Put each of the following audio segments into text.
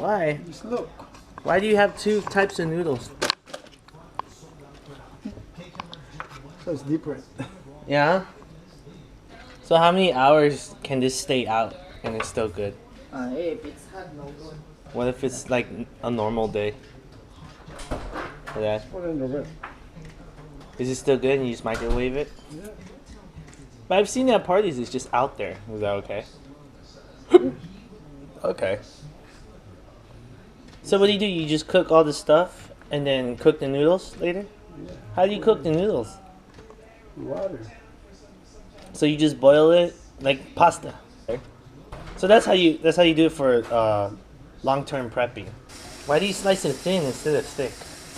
Why? Just look. Why do you have two types of noodles? So it's different. Yeah? So how many hours can this stay out and it's still good? If it's hot, no good. What if it's like a normal day? For that? Put it in the rest. Is it still good and you just microwave it? Yeah. But I've seen it at parties, it's just out there. Is that okay? Okay. So what do? You just cook all the stuff and then cook the noodles later? Yeah. How do you cook the noodles? Water. So you just boil it like pasta. So that's how you do it for long-term prepping. Why do you slice it thin instead of thick?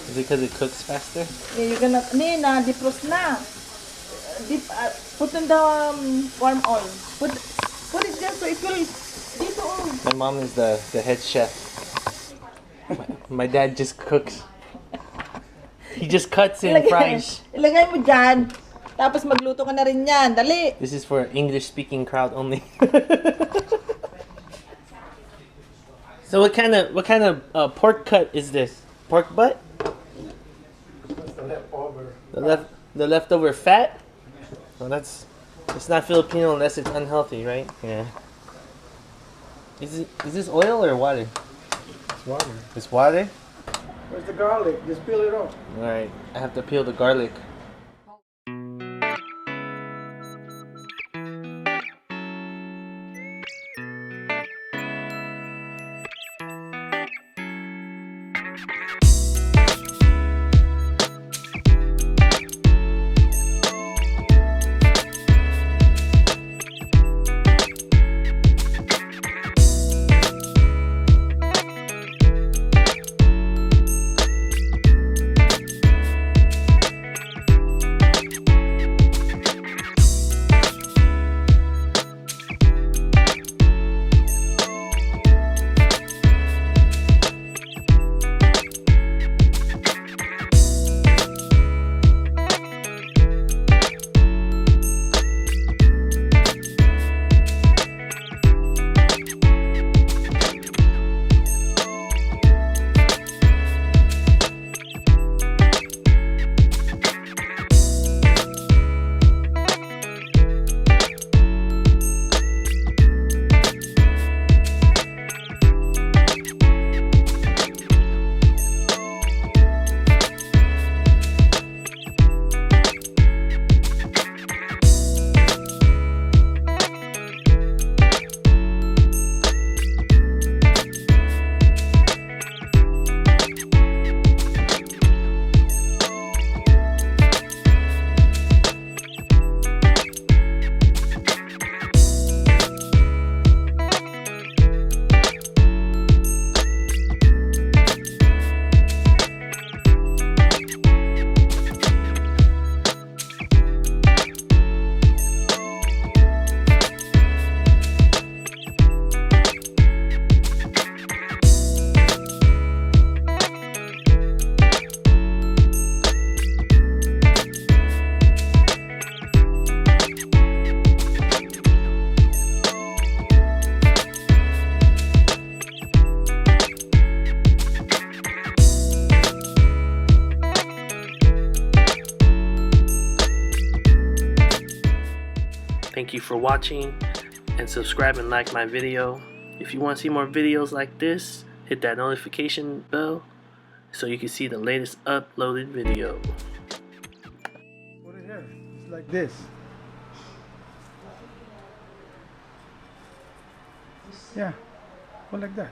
Is it because it cooks faster? Yeah, you're gonna defrost na. Put in the warm oil. Put it there so it will dito. My mom is the head chef. My dad just cooks. He just cuts and fries. Ilagay mo dyan. Tapos magluto ka na rin yan. Dali. This is for English-speaking crowd only. So what kind of pork cut is this? Pork butt? That's the leftover. The leftover fat? Well, it's not Filipino unless it's unhealthy, right? Yeah. Is this oil or water? It's water. It's water? Where's the garlic? Just peel it off. All right. I have to peel the garlic. Thank you for watching, and subscribe and like my video. If you want to see more videos like this, hit that notification bell so you can see the latest uploaded video. Put it here. It's like this. Yeah. Go like that.